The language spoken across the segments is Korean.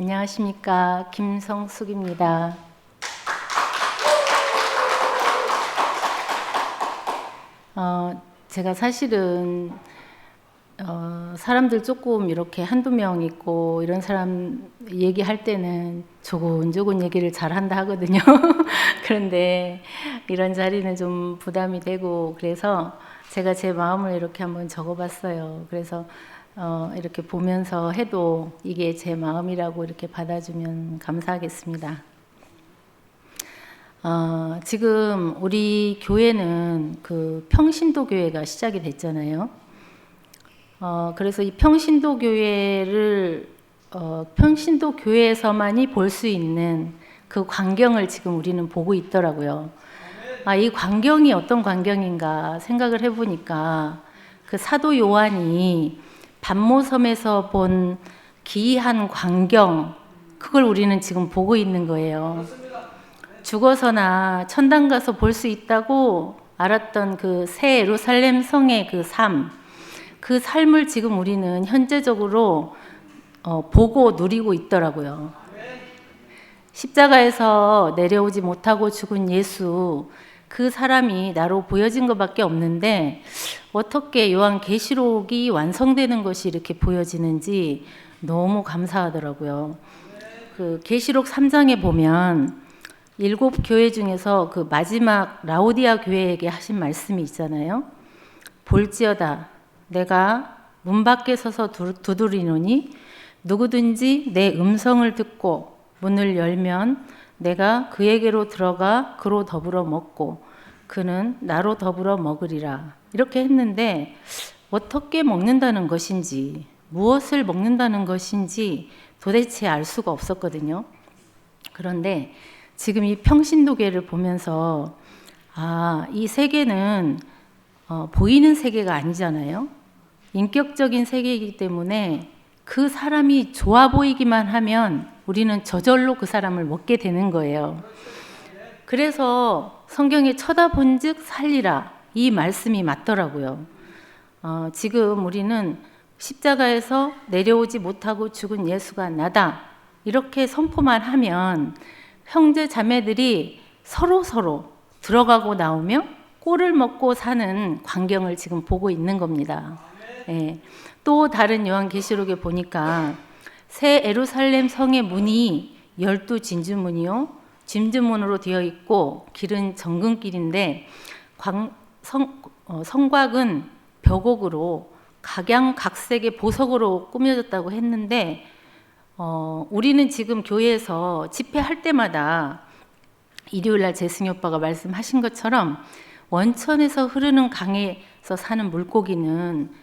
안녕하십니까. 김성숙입니다. 제가 사실은 사람들 조금 이렇게 한두 명 있고 이런 사람 얘기할 때는 조곤조곤 얘기를 잘한다 하거든요. 그런데 이런 자리는 좀 부담이 되고 그래서 제가 제 마음을 이렇게 한번 적어봤어요. 그래서 이렇게 보면서 해도 이게 제 마음이라고 이렇게 받아주면 감사하겠습니다. 지금 우리 교회는 그 평신도 교회가 시작이 됐잖아요. 그래서 이 평신도 교회를 평신도 교회에서만이 볼 수 있는 그 광경을 지금 우리는 보고 있더라고요. 이 광경이 어떤 광경인가 생각을 해보니까 그 사도 요한이 반모섬에서 본 기이한 광경, 그걸 우리는 지금 보고 있는 거예요. 죽어서나 천당 가서 볼 수 있다고 알았던 그 새 예루살렘 성의 그 삶, 그 삶을 지금 우리는 현재적으로 보고 누리고 있더라고요. 십자가에서 내려오지 못하고 죽은 예수, 그 사람이 나로 보여진 것밖에 없는데 어떻게 요한계시록이 완성되는 것이 이렇게 보여지는지 너무 감사하더라고요. 그 계시록 3장에 보면 7 교회 중에서 그 마지막 라오디아 교회에게 하신 말씀이 있잖아요. 볼지어다 내가 문 밖에 서서 두드리노니 누구든지 내 음성을 듣고 문을 열면 내가 그에게로 들어가 그로 더불어 먹고 그는 나로 더불어 먹으리라. 이렇게 했는데 어떻게 먹는다는 것인지, 무엇을 먹는다는 것인지 도대체 알 수가 없었거든요. 그런데 지금 이 평신도계를 보면서 이 세계는 보이는 세계가 아니잖아요. 인격적인 세계이기 때문에 그 사람이 좋아 보이기만 하면 우리는 저절로 그 사람을 먹게 되는 거예요. 그래서 성경에 쳐다본 즉 살리라, 이 말씀이 맞더라고요. 지금 우리는 십자가에서 내려오지 못하고 죽은 예수가 나다, 이렇게 선포만 하면 형제 자매들이 서로 들어가고 나오며 꼴을 먹고 사는 광경을 지금 보고 있는 겁니다. 예. 또 다른 요한계시록에 보니까 새 예루살렘 성의 문이 12 진주문이요 진주문으로 되어 있고 길은 정금길인데 성곽은 벽옥으로 각양각색의 보석으로 꾸며졌다고 했는데 우리는 지금 교회에서 집회할 때마다 일요일날 재승이 오빠가 말씀하신 것처럼 원천에서 흐르는 강에서 사는 물고기는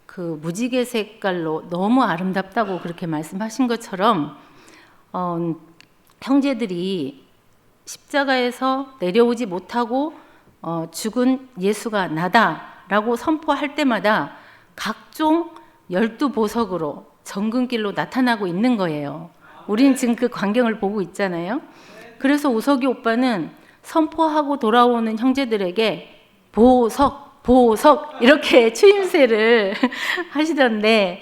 그 무지개 색깔로 너무 아름답다고 그렇게 말씀하신 것처럼 형제들이 십자가에서 내려오지 못하고 죽은 예수가 나다라고 선포할 때마다 각종 12보석으로 정금길로 나타나고 있는 거예요. 우리는 지금 그 광경을 보고 있잖아요. 그래서 우석이 오빠는 선포하고 돌아오는 형제들에게 보석 이렇게 추임새를 하시던데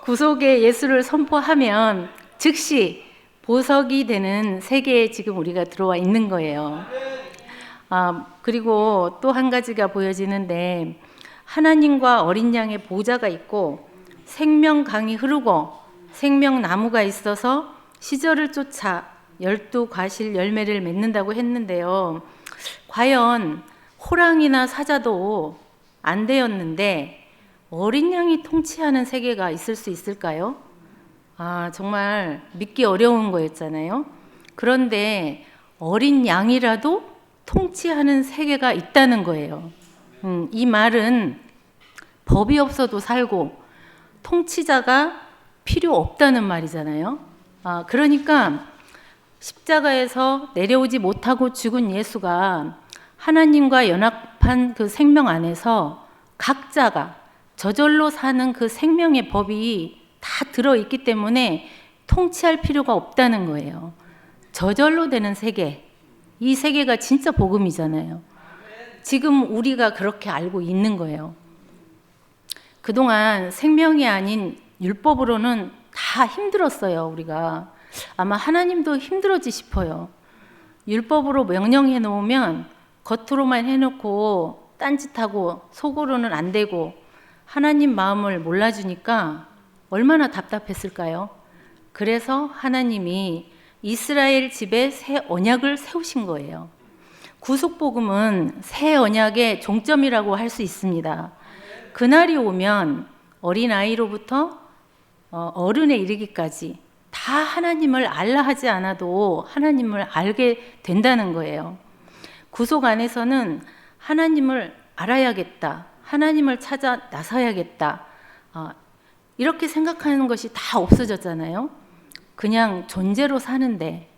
구속의 예수를 선포하면 즉시 보석이 되는 세계에 지금 우리가 들어와 있는 거예요. 그리고 또 한 가지가 보여지는데 하나님과 어린 양의 보좌가 있고 생명강이 흐르고 생명나무가 있어서 시절을 쫓아 12과실 열매를 맺는다고 했는데요. 과연 호랑이나 사자도 안 되었는데 어린 양이 통치하는 세계가 있을 수 있을까요? 정말 믿기 어려운 거였잖아요. 그런데 어린 양이라도 통치하는 세계가 있다는 거예요. 이 말은 법이 없어도 살고 통치자가 필요 없다는 말이잖아요. 그러니까 십자가에서 내려오지 못하고 죽은 예수가 하나님과 연합한 그 생명 안에서 각자가 저절로 사는 그 생명의 법이 다 들어있기 때문에 통치할 필요가 없다는 거예요. 저절로 되는 세계, 이 세계가 진짜 복음이잖아요. 지금 우리가 그렇게 알고 있는 거예요. 그동안 생명이 아닌 율법으로는 다 다 힘들었어요. 우리가 아마 하나님도 힘들었지 싶어요. 율법으로 명령해 놓으면 겉으로만 해놓고 딴짓하고 속으로는 안 되고 하나님 마음을 몰라주니까 얼마나 답답했을까요? 그래서 하나님이 이스라엘 집에 새 언약을 세우신 거예요. 구속복음은 새 언약의 종점이라고 할 수 있습니다. 그날이 오면 어린아이로부터 어른에 이르기까지 다 하나님을 알라 하지 않아도 하나님을 알게 된다는 거예요. 구속 안에서는 하나님을 알아야겠다, 하나님을 찾아 나서야겠다, 이렇게 생각하는 것이 다 없어졌잖아요. 그냥 존재로 사는데,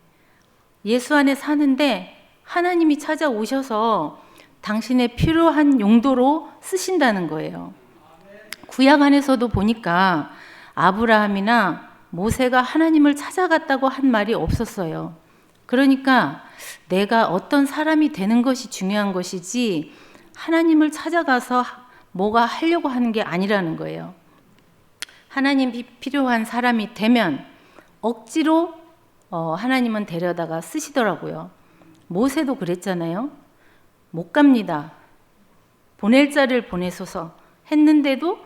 예수 안에 사는데 하나님이 찾아오셔서 당신의 필요한 용도로 쓰신다는 거예요. 구약 안에서도 보니까 아브라함이나 모세가 하나님을 찾아갔다고 한 말이 없었어요. 그러니까 내가 어떤 사람이 되는 것이 중요한 것이지 하나님을 찾아가서 뭐가 하려고 하는 게 아니라는 거예요. 하나님이 필요한 사람이 되면 억지로 하나님은 데려다가 쓰시더라고요. 모세도 그랬잖아요. 못 갑니다. 보낼 자를 보내소서 했는데도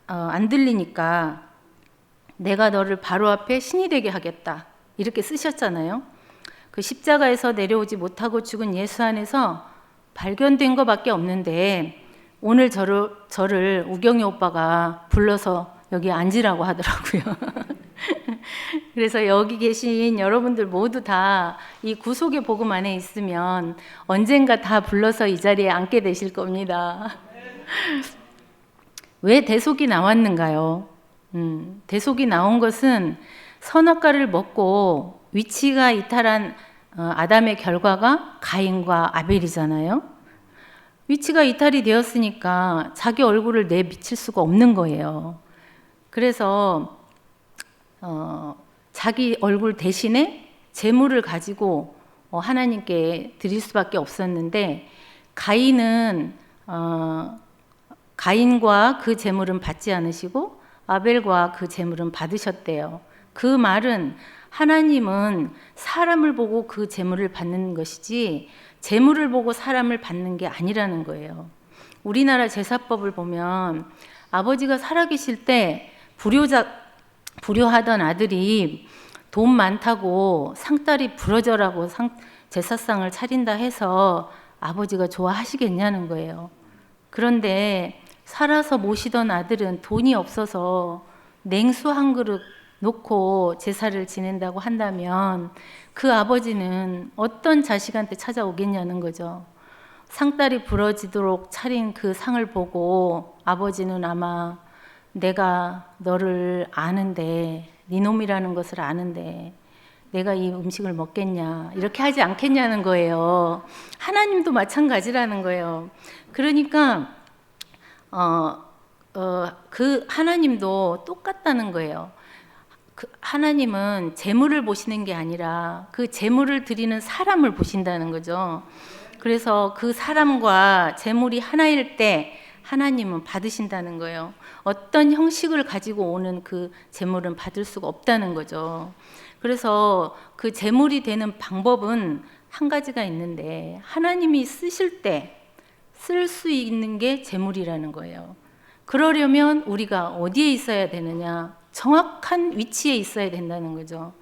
안 들리니까 내가 너를 바로 앞에 신이 되게 하겠다, 이렇게 쓰셨잖아요. 그 십자가에서 내려오지 못하고 죽은 예수 안에서 발견된 것밖에 없는데 오늘 저를 우경이 오빠가 불러서 여기 앉으라고 하더라고요. 그래서 여기 계신 여러분들 모두 다 이 구속의 복음 안에 있으면 언젠가 다 불러서 이 자리에 앉게 되실 겁니다. 왜 대속이 나왔는가요? 대속이 나온 것은 선악과를 먹고 위치가 이탈한 아담의 결과가 가인과 아벨이잖아요. 위치가 이탈이 되었으니까 자기 얼굴을 내비칠 수가 없는 거예요. 그래서 자기 얼굴 대신에 재물을 가지고 하나님께 드릴 수밖에 없었는데 가인은 가인과 그 재물은 받지 않으시고 아벨과 그 재물은 받으셨대요. 그 말은 하나님은 사람을 보고 그 재물을 받는 것이지 재물을 보고 사람을 받는 게 아니라는 거예요. 우리나라 제사법을 보면 아버지가 살아계실 때 불효하던 아들이 돈 많다고 상다리 부러져라고 제사상을 차린다 해서 아버지가 좋아하시겠냐는 거예요. 그런데 살아서 모시던 아들은 돈이 없어서 냉수 한 그릇 놓고 제사를 지낸다고 한다면 그 아버지는 어떤 자식한테 찾아오겠냐는 거죠. 상다리 부러지도록 차린 그 상을 보고 아버지는 아마 내가 너를 아는데, 네 놈이라는 것을 아는데 내가 이 음식을 먹겠냐, 이렇게 하지 않겠냐는 거예요. 하나님도 마찬가지라는 거예요. 그러니까 그 하나님도 똑같다는 거예요. 그 하나님은 재물을 보시는 게 아니라 그 재물을 드리는 사람을 보신다는 거죠. 그래서 그 사람과 재물이 하나일 때 하나님은 받으신다는 거예요. 어떤 형식을 가지고 오는 그 재물은 받을 수가 없다는 거죠. 그래서 그 재물이 되는 방법은 한 가지가 있는데 하나님이 쓰실 때 쓸 수 있는 게 재물이라는 거예요. 그러려면 우리가 어디에 있어야 되느냐? 정확한 위치에 있어야 된다는 거죠.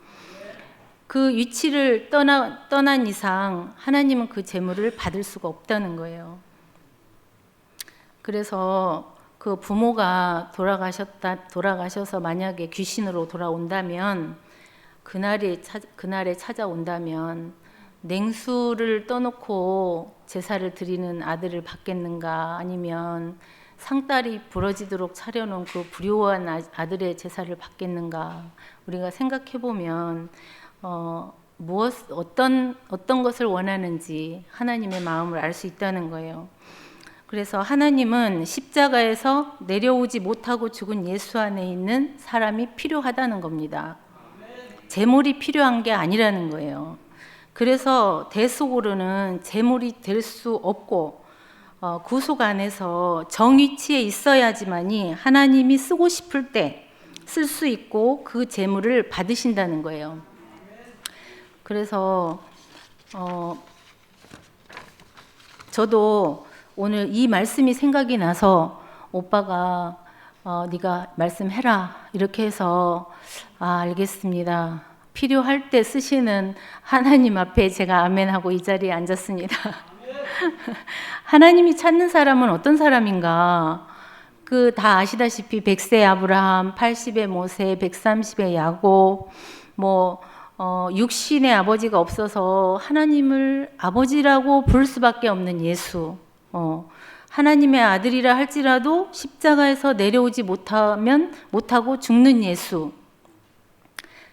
그 위치를 떠난 이상 하나님은 그 재물을 받을 수가 없다는 거예요. 그래서 그 부모가 돌아가셔서 만약에 귀신으로 돌아온다면 그날에 찾아온다면 냉수를 떠놓고 제사를 드리는 아들을 받겠는가, 아니면 상다리 부러지도록 차려놓은 그 불효한 아들의 제사를 받겠는가. 우리가 생각해 보면 어떤 것을 원하는지 하나님의 마음을 알 수 있다는 거예요. 그래서 하나님은 십자가에서 내려오지 못하고 죽은 예수 안에 있는 사람이 필요하다는 겁니다. 재물이 필요한 게 아니라는 거예요. 그래서 대속으로는 재물이 될 수 없고 구속 안에서 정위치에 있어야지만이 하나님이 쓰고 싶을 때 쓸 수 있고 그 재물을 받으신다는 거예요. 그래서 저도 오늘 이 말씀이 생각이 나서 오빠가 네가 말씀해라 이렇게 해서 알겠습니다. 필요할 때 쓰시는 하나님 앞에 제가 아멘하고 이 자리에 앉았습니다. 하나님이 찾는 사람은 어떤 사람인가? 다 아시다시피 100세 아브라함, 80의 모세, 130의 야곱, 육신의 아버지가 없어서 하나님을 아버지라고 부를 수밖에 없는 예수, 하나님의 아들이라 할지라도 십자가에서 내려오지 못하고 죽는 예수,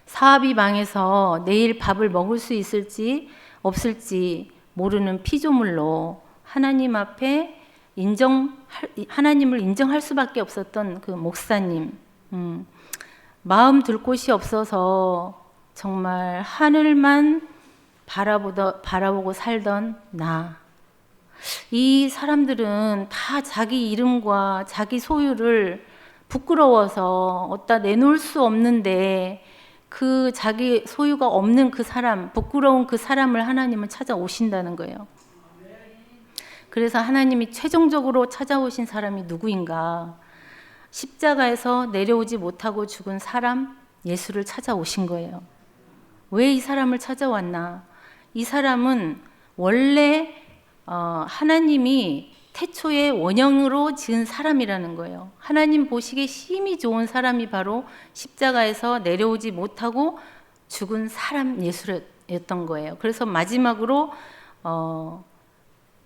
사업이 망해서 내일 밥을 먹을 수 있을지 없을지 모르는 피조물로 하나님 앞에 하나님을 인정할 수밖에 없었던 그 목사님, 마음 둘 곳이 없어서 정말 하늘만 바라보고 살던 나. 이 사람들은 다 자기 이름과 자기 소유를 부끄러워서 어디다 내놓을 수 없는데 그 자기 소유가 없는 그 사람, 부끄러운 그 사람을 하나님은 찾아오신다는 거예요. 그래서 하나님이 최종적으로 찾아오신 사람이 누구인가? 십자가에서 내려오지 못하고 죽은 사람, 예수를 찾아오신 거예요. 왜 이 사람을 찾아왔나? 이 사람은 원래 하나님이 태초에 원형으로 지은 사람이라는 거예요. 하나님 보시기에 심히 좋은 사람이 바로 십자가에서 내려오지 못하고 죽은 사람 예수였던 거예요. 그래서 마지막으로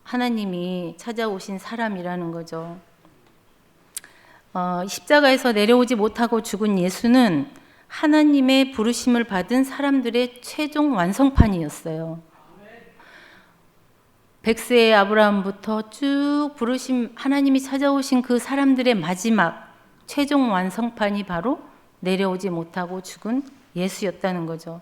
하나님이 찾아오신 사람이라는 거죠. 십자가에서 내려오지 못하고 죽은 예수는 하나님의 부르심을 받은 사람들의 최종 완성판이었어요. 100세의 아브라함부터 쭉 하나님이 찾아오신 그 사람들의 마지막 최종 완성판이 바로 내려오지 못하고 죽은 예수였다는 거죠.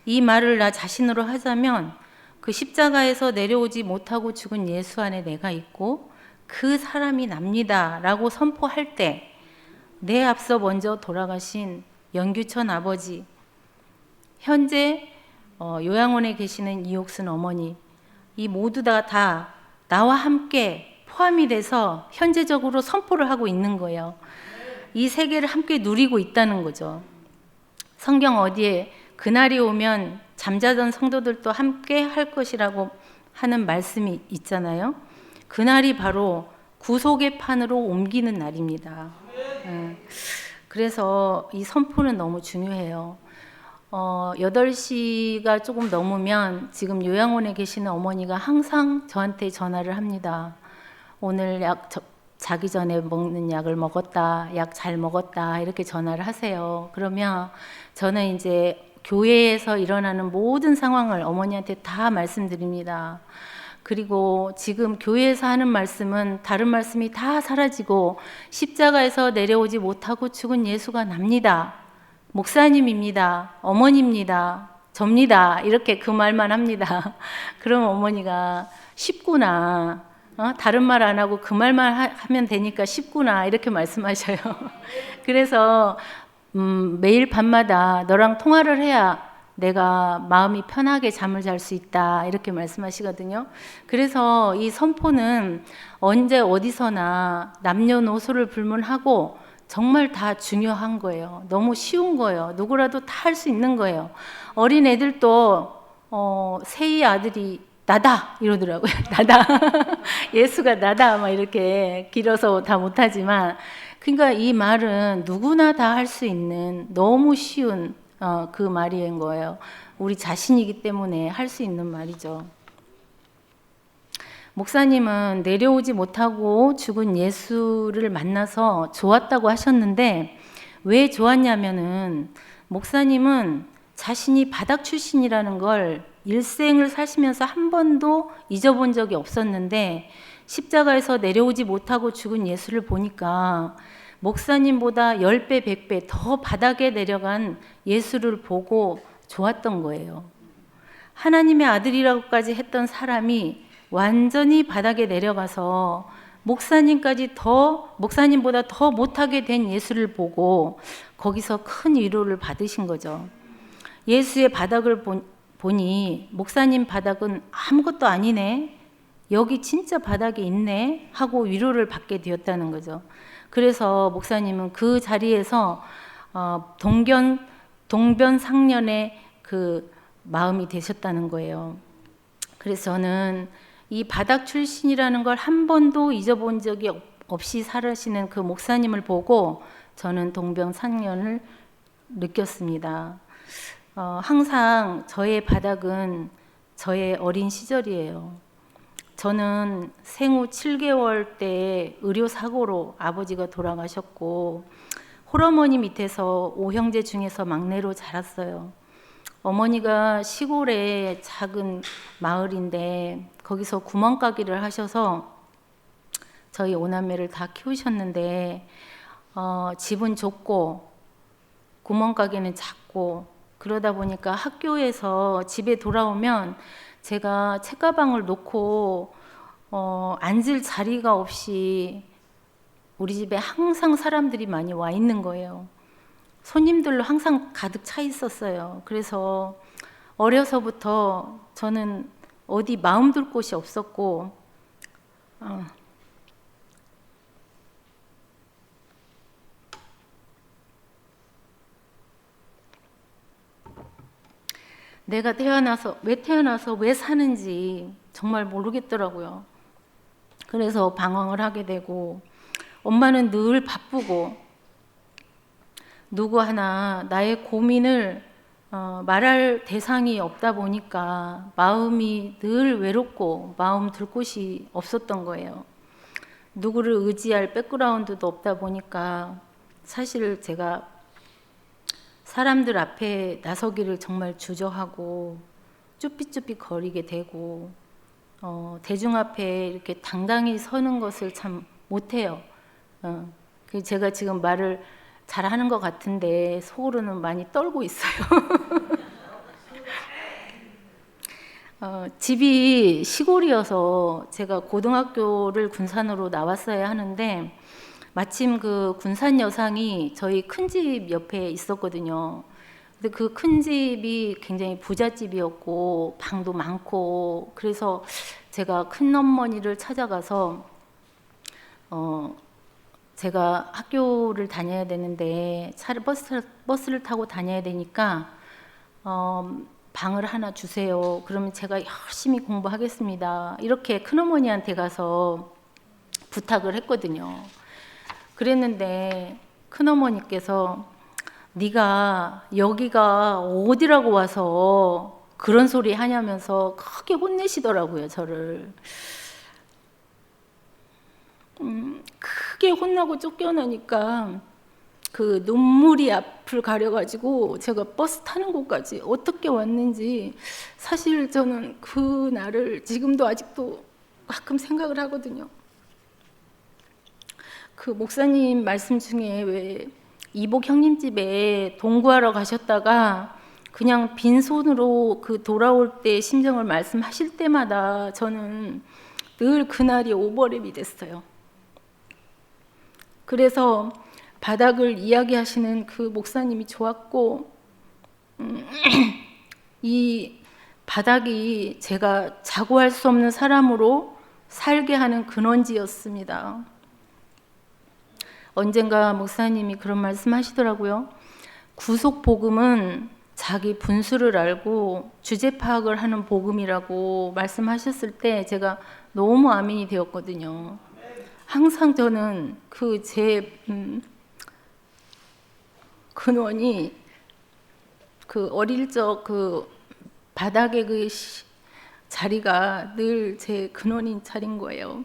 이 말을 나 자신으로 하자면 그 십자가에서 내려오지 못하고 죽은 예수 안에 내가 있고 그 사람이 납니다 라고 선포할 때 내 앞서 먼저 돌아가신 연규천 아버지, 현재 요양원에 계시는 이옥순 어머니, 이 모두 다 나와 함께 포함이 돼서 현재적으로 선포를 하고 있는 거예요. 이 세계를 함께 누리고 있다는 거죠. 성경 어디에 그날이 오면 잠자던 성도들도 함께 할 것이라고 하는 말씀이 있잖아요. 그날이 바로 구속의 판으로 옮기는 날입니다. 그래서 이 선포는 너무 중요해요. 8시가 조금 넘으면 지금 요양원에 계시는 어머니가 항상 저한테 전화를 합니다. 오늘 자기 전에 먹는 약을 먹었다, 약 잘 먹었다, 이렇게 전화를 하세요. 그러면 저는 이제 교회에서 일어나는 모든 상황을 어머니한테 다 말씀드립니다. 그리고 지금 교회에서 하는 말씀은 다른 말씀이 다 사라지고 십자가에서 내려오지 못하고 죽은 예수가 납니다. 목사님입니다. 어머니입니다. 접니다. 이렇게 그 말만 합니다. 그럼 어머니가 쉽구나. 다른 말 안 하고 그 말만 하면 되니까 쉽구나. 이렇게 말씀하셔요. 그래서 매일 밤마다 너랑 통화를 해야 내가 마음이 편하게 잠을 잘 수 있다. 이렇게 말씀하시거든요. 그래서 이 선포는 언제 어디서나 남녀노소를 불문하고 정말 다 중요한 거예요. 너무 쉬운 거예요. 누구라도 다 할 수 있는 거예요. 어린 애들도 세희 아들이 나다 이러더라고요. 나다. 예수가 나다 막 이렇게 길어서 다 못하지만, 그러니까 이 말은 누구나 다 할 수 있는 너무 쉬운 그 말인 거예요. 우리 자신이기 때문에 할 수 있는 말이죠. 목사님은 내려오지 못하고 죽은 예수를 만나서 좋았다고 하셨는데 왜 좋았냐면은 목사님은 자신이 바닥 출신이라는 걸 일생을 사시면서 한 번도 잊어본 적이 없었는데 십자가에서 내려오지 못하고 죽은 예수를 보니까 목사님보다 10배, 100배 더 바닥에 내려간 예수를 보고 좋았던 거예요. 하나님의 아들이라고까지 했던 사람이 완전히 바닥에 내려가서 목사님보다 더 못하게 된 예수를 보고 거기서 큰 위로를 받으신 거죠. 예수의 바닥을 보니 목사님 바닥은 아무것도 아니네, 여기 진짜 바닥이 있네 하고 위로를 받게 되었다는 거죠. 그래서 목사님은 그 자리에서 동변상련의 그 마음이 되셨다는 거예요. 그래서 저는 이 바닥 출신이라는 걸 한 번도 잊어본 적이 없이 살아시는 그 목사님을 보고 저는 동병상련을 느꼈습니다. 항상 저의 바닥은 저의 어린 시절이에요. 저는 생후 7개월 때 의료사고로 아버지가 돌아가셨고 홀어머니 밑에서 5형제 중에서 막내로 자랐어요. 어머니가 시골의 작은 마을인데 거기서 구멍가게를 하셔서 저희 5남매를 다 키우셨는데 집은 좁고 구멍가게는 작고 그러다 보니까 학교에서 집에 돌아오면 제가 책가방을 놓고 앉을 자리가 없이 우리 집에 항상 사람들이 많이 와 있는 거예요. 손님들로 항상 가득 차 있었어요. 그래서 어려서부터 저는 어디 마음 둘 곳이 없었고 내가 왜 태어나서 왜 사는지 정말 모르겠더라고요. 그래서 방황을 하게 되고 엄마는 늘 바쁘고 누구 하나 나의 고민을 말할 대상이 없다 보니까 마음이 늘 외롭고 마음 둘 곳이 없었던 거예요. 누구를 의지할 백그라운드도 없다 보니까 사실 제가 사람들 앞에 나서기를 정말 주저하고 쭈삣쭈삣 거리게 되고 대중 앞에 이렇게 당당히 서는 것을 참 못해요. 제가 지금 말을 잘하는 것 같은데 속으로는 많이 떨고 있어요. 집이 시골이어서 제가 고등학교를 군산으로 나왔어야 하는데 마침 그 군산 여상이 저희 큰 집 옆에 있었거든요. 근데 그 큰 집이 굉장히 부잣집이었고 방도 많고 그래서 제가 큰 어머니를 찾아가서 제가 학교를 다녀야 되는데 버스를 타고 다녀야 되니까 방을 하나 주세요. 그러면 제가 열심히 공부하겠습니다. 이렇게 큰어머니한테 가서 부탁을 했거든요. 그랬는데 큰어머니께서 네가 여기가 어디라고 와서 그런 소리 하냐면서 크게 혼내시더라고요, 저를. 크게 혼나고 쫓겨나니까 그 눈물이 앞을 가려가지고 제가 버스 타는 곳까지 어떻게 왔는지 사실 저는 그 날을 지금도 아직도 가끔 생각을 하거든요. 그 목사님 말씀 중에 왜 이복 형님 집에 동구하러 가셨다가 그냥 빈손으로 그 돌아올 때 심정을 말씀하실 때마다 저는 늘 그날이 오버랩이 됐어요. 그래서 바닥을 이야기하시는 그 목사님이 좋았고 이 바닥이 제가 자고할 수 없는 사람으로 살게 하는 근원지였습니다. 언젠가 목사님이 그런 말씀 하시더라고요. 구속 복음은 자기 분수를 알고 주제 파악을 하는 복음이라고 말씀하셨을 때 제가 너무 아멘이 되었거든요. 항상 저는 그 제 근원이 그 어릴 적 그 바닥의 그 자리가 늘 제 근원인 자리인 거예요.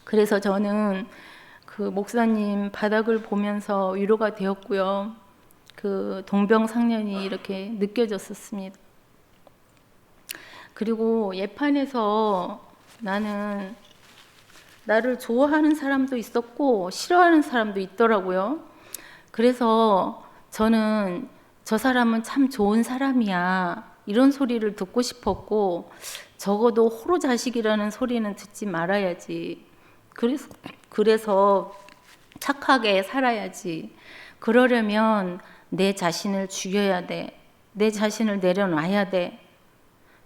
그래서 저는 그 목사님 바닥을 보면서 위로가 되었고요. 그 동병상련이 이렇게 느껴졌었습니다. 그리고 예판에서 나를 좋아하는 사람도 있었고 싫어하는 사람도 있더라고요. 그래서 저는 저 사람은 참 좋은 사람이야 이런 소리를 듣고 싶었고 적어도 호로 자식이라는 소리는 듣지 말아야지. 그래서 착하게 살아야지. 그러려면 내 자신을 죽여야 돼. 내 자신을 내려놔야 돼.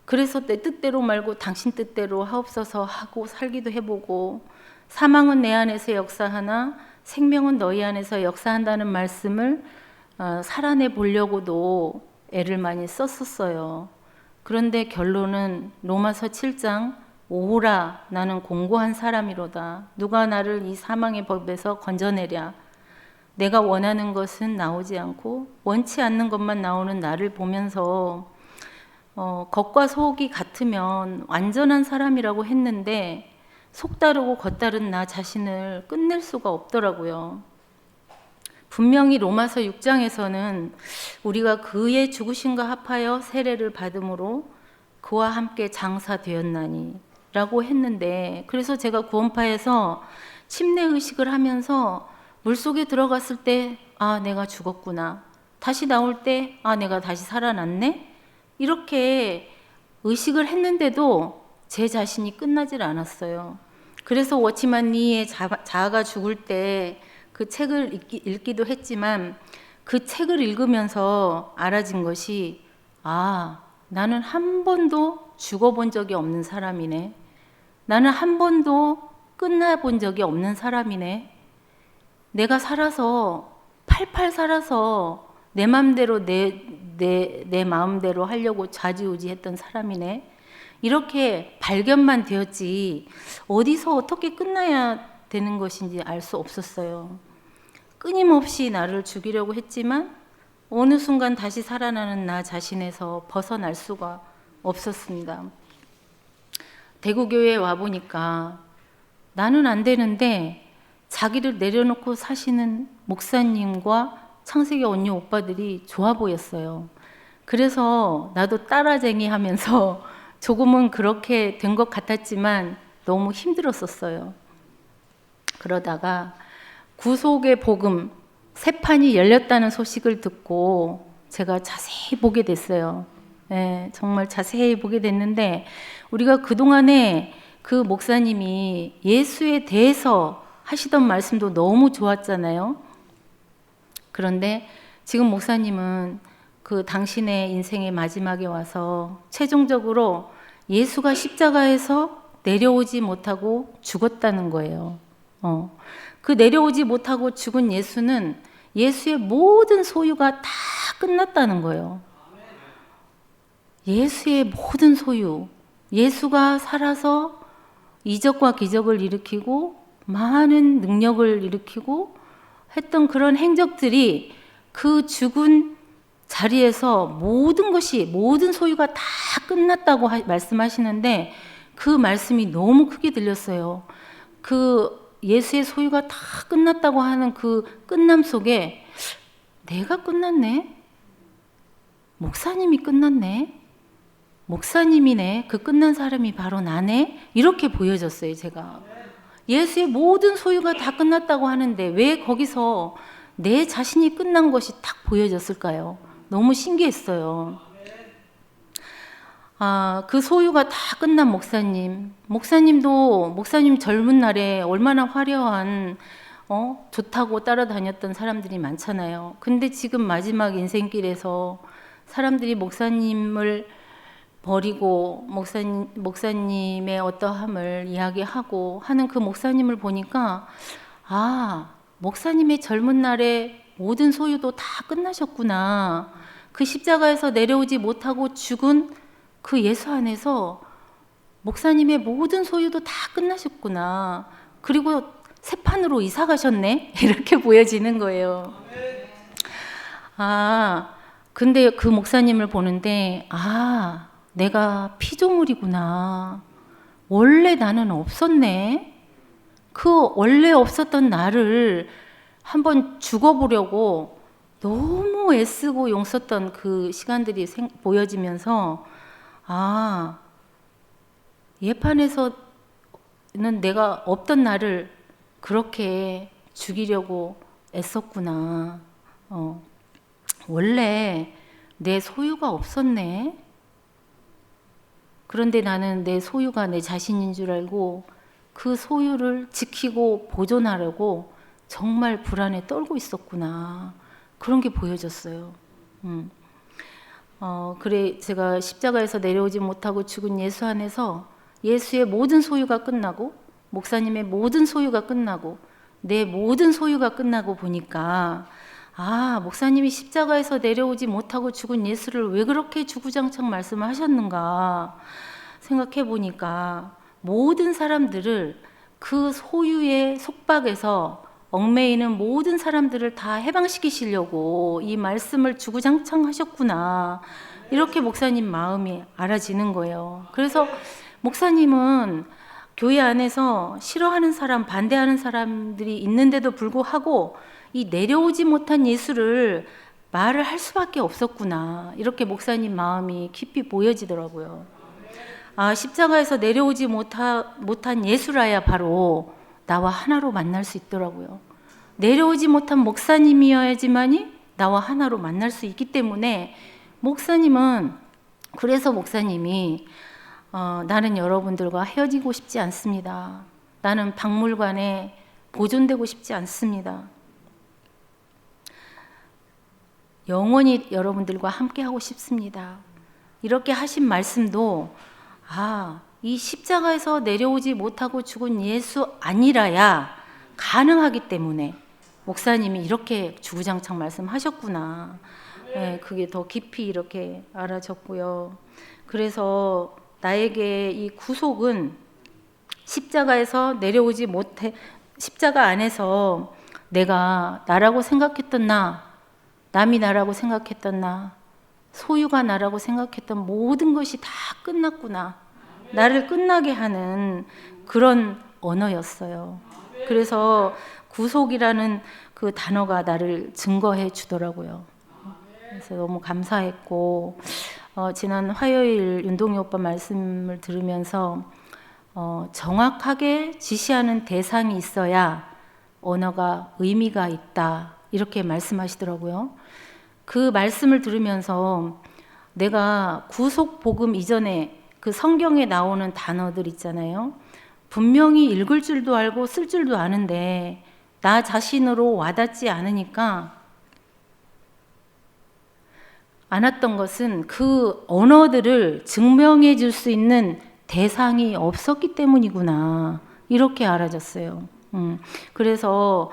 그래서 내 뜻대로 말고 당신 뜻대로 하옵소서 하고 살기도 해보고, 사망은 내 안에서 역사하나 생명은 너희 안에서 역사한다는 말씀을 살아내 보려고도 애를 많이 썼었어요. 그런데 결론은 로마서 7장 오라 나는 공고한 사람이로다. 누가 나를 이 사망의 법에서 건져내랴. 내가 원하는 것은 나오지 않고 원치 않는 것만 나오는 나를 보면서 겉과 속이 같으면 완전한 사람이라고 했는데 속 다르고 겉 다른 나 자신을 끝낼 수가 없더라고요. 분명히 로마서 6장에서는 우리가 그의 죽으심과 합하여 세례를 받음으로 그와 함께 장사되었나니 라고 했는데, 그래서 제가 구원파에서 침례의식을 하면서 물속에 들어갔을 때 아 내가 죽었구나, 다시 나올 때 아 내가 다시 살아났네, 이렇게 의식을 했는데도 제 자신이 끝나질 않았어요. 그래서 워치만 리의 자아가 죽을 때 그 책을 읽기도 했지만 그 책을 읽으면서 알아진 것이 아 나는 한 번도 죽어본 적이 없는 사람이네. 나는 한 번도 끝나본 적이 없는 사람이네. 내가 살아서 팔팔 살아서 내 마음대로 내 마음대로 하려고 좌지우지했던 사람이네. 이렇게 발견만 되었지 어디서 어떻게 끝나야 되는 것인지 알 수 없었어요. 끊임없이 나를 죽이려고 했지만 어느 순간 다시 살아나는 나 자신에서 벗어날 수가 없었습니다. 대구교회에 와보니까 나는 안 되는데 자기를 내려놓고 사시는 목사님과 창세기 언니 오빠들이 좋아 보였어요. 그래서 나도 따라쟁이 하면서 조금은 그렇게 된 것 같았지만 너무 힘들었었어요. 그러다가 구속의 복음 새 판이 열렸다는 소식을 듣고 제가 자세히 보게 됐어요. 네, 정말 자세히 보게 됐는데 우리가 그동안에 그 목사님이 예수에 대해서 하시던 말씀도 너무 좋았잖아요. 그런데 지금 목사님은 그 당신의 인생의 마지막에 와서 최종적으로 예수가 십자가에서 내려오지 못하고 죽었다는 거예요. 그 내려오지 못하고 죽은 예수는 예수의 모든 소유가 다 끝났다는 거예요. 예수의 모든 소유, 예수가 살아서 이적과 기적을 일으키고 많은 능력을 일으키고 했던 그런 행적들이 그 죽은 자리에서 모든 것이, 모든 소유가 다 끝났다고 말씀하시는데 그 말씀이 너무 크게 들렸어요. 그 예수의 소유가 다 끝났다고 하는 그 끝남 속에 내가 끝났네? 목사님이 끝났네? 목사님이네? 그 끝난 사람이 바로 나네? 이렇게 보여졌어요, 제가. 예수의 모든 소유가 다 끝났다고 하는데 왜 거기서 내 자신이 끝난 것이 딱 보여졌을까요? 너무 신기했어요. 그 소유가 다 끝난 목사님도 목사님 젊은 날에 얼마나 화려한 좋다고 따라다녔던 사람들이 많잖아요. 근데 지금 마지막 인생길에서 사람들이 목사님을 버리고 목사님의 어떠함을 이야기하고 하는 그 목사님을 보니까 목사님의 젊은 날에 모든 소유도 다 끝나셨구나. 그 십자가에서 내려오지 못하고 죽은 그 예수 안에서 목사님의 모든 소유도 다 끝나셨구나. 그리고 새 판으로 이사 가셨네? 이렇게 보여지는 거예요. 근데 그 목사님을 보는데 내가 피조물이구나. 원래 나는 없었네. 그 원래 없었던 나를 한번 죽어보려고 너무 애쓰고 용썼던 그 시간들이 보여지면서 예판에서는 내가 없던 나를 그렇게 죽이려고 애썼구나. 원래 내 소유가 없었네. 그런데 나는 내 소유가 내 자신인 줄 알고 그 소유를 지키고 보존하려고 정말 불안에 떨고 있었구나. 그런 게 보여졌어요. 그래 제가 십자가에서 내려오지 못하고 죽은 예수 안에서 예수의 모든 소유가 끝나고 목사님의 모든 소유가 끝나고 내 모든 소유가 끝나고 보니까 목사님이 십자가에서 내려오지 못하고 죽은 예수를 왜 그렇게 주구장창 말씀을 하셨는가 생각해 보니까 모든 사람들을 그 소유의 속박에서 얽매이는 모든 사람들을 다 해방시키시려고 이 말씀을 주구장창 하셨구나. 이렇게 목사님 마음이 알아지는 거예요. 그래서 목사님은 교회 안에서 싫어하는 사람, 반대하는 사람들이 있는데도 불구하고 이 내려오지 못한 예수를 말을 할 수밖에 없었구나. 이렇게 목사님 마음이 깊이 보여지더라고요. 십자가에서 내려오지 못한 예수라야 바로 나와 하나로 만날 수 있더라고요. 내려오지 못한 목사님이어야지만이 나와 하나로 만날 수 있기 때문에 그래서 목사님이 나는 여러분들과 헤어지고 싶지 않습니다. 나는 박물관에 보존되고 싶지 않습니다. 영원히 여러분들과 함께하고 싶습니다. 이렇게 하신 말씀도 이 십자가에서 내려오지 못하고 죽은 예수 아니라야 가능하기 때문에 목사님이 이렇게 주구장창 말씀하셨구나. 네, 그게 더 깊이 이렇게 알아졌고요. 그래서 나에게 이 구속은 십자가에서 내려오지 못해 십자가 안에서 내가 나라고 생각했던 남이 나라고 생각했던 소유가 나라고 생각했던 모든 것이 다 끝났구나. 나를 끝나게 하는 그런 언어였어요. 그래서 구속이라는 그 단어가 나를 증거해 주더라고요. 그래서 너무 감사했고 지난 화요일 윤동희 오빠 말씀을 들으면서 정확하게 지시하는 대상이 있어야 언어가 의미가 있다 이렇게 말씀하시더라고요. 그 말씀을 들으면서 내가 구속 복음 이전에 그 성경에 나오는 단어들 있잖아요. 분명히 읽을 줄도 알고 쓸 줄도 아는데 나 자신으로 와닿지 않으니까 않았던 것은 그 언어들을 증명해 줄 수 있는 대상이 없었기 때문이구나. 이렇게 알아졌어요. 그래서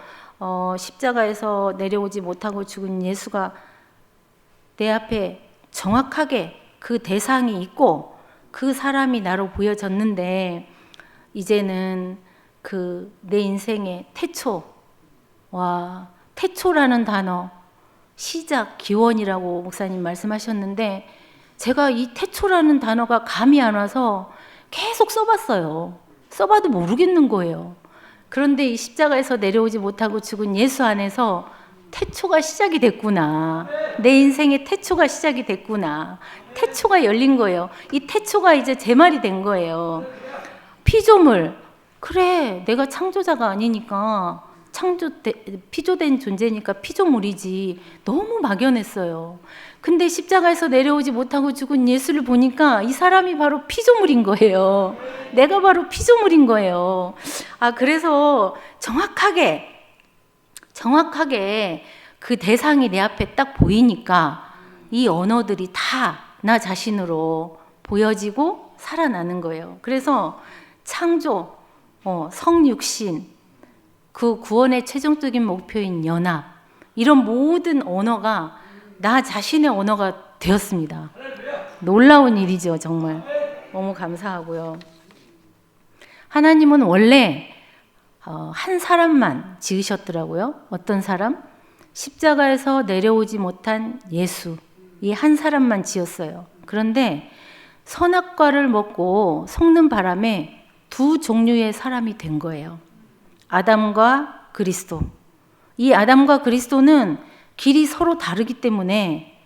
십자가에서 내려오지 못하고 죽은 예수가 내 앞에 정확하게 그 대상이 있고 그 사람이 나로 보여졌는데 이제는 그 내 인생의 태초라는 단어 시작, 기원이라고 목사님 말씀하셨는데 제가 이 태초라는 단어가 감이 안 와서 계속 써봤어요. 써봐도 모르겠는 거예요. 그런데 이 십자가에서 내려오지 못하고 죽은 예수 안에서 태초가 시작이 됐구나. 내 인생의 태초가 시작이 됐구나. 태초가 열린 거예요. 이 태초가 이제 제 말이 된 거예요. 피조물. 그래, 내가 창조자가 아니니까 피조된 존재니까 피조물이지. 너무 막연했어요. 근데 십자가에서 내려오지 못하고 죽은 예수를 보니까 이 사람이 바로 피조물인 거예요. 내가 바로 피조물인 거예요. 그래서 정확하게 그 대상이 내 앞에 딱 보이니까 이 언어들이 다 나 자신으로 보여지고 살아나는 거예요. 그래서 창조, 성육신, 그 구원의 최종적인 목표인 연합, 이런 모든 언어가 나 자신의 언어가 되었습니다. 놀라운 일이죠, 정말. 너무 감사하고요. 하나님은 원래 한 사람만 지으셨더라고요. 어떤 사람? 십자가에서 내려오지 못한 예수, 이 한 사람만 지었어요. 그런데 선악과를 먹고 속는 바람에 두 종류의 사람이 된 거예요. 아담과 그리스도. 이 아담과 그리스도는 길이 서로 다르기 때문에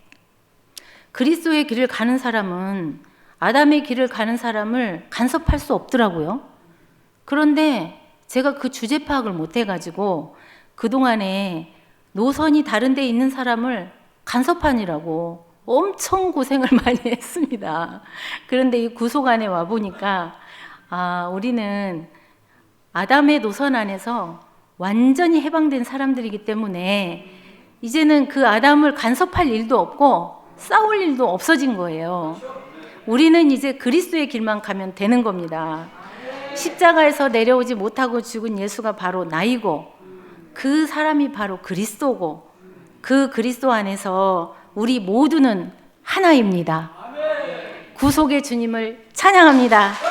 그리스도의 길을 가는 사람은 아담의 길을 가는 사람을 간섭할 수 없더라고요. 그런데 제가 그 주제 파악을 못 해가지고 그동안에 노선이 다른 데 있는 사람을 간섭하느라고 엄청 고생을 많이 했습니다. 그런데 이 구속 안에 와보니까 우리는 아담의 노선 안에서 완전히 해방된 사람들이기 때문에 이제는 그 아담을 간섭할 일도 없고 싸울 일도 없어진 거예요. 우리는 이제 그리스도의 길만 가면 되는 겁니다. 십자가에서 내려오지 못하고 죽은 예수가 바로 나이고 그 사람이 바로 그리스도고 그 그리스도 안에서 우리 모두는 하나입니다. 구속의 주님을 찬양합니다.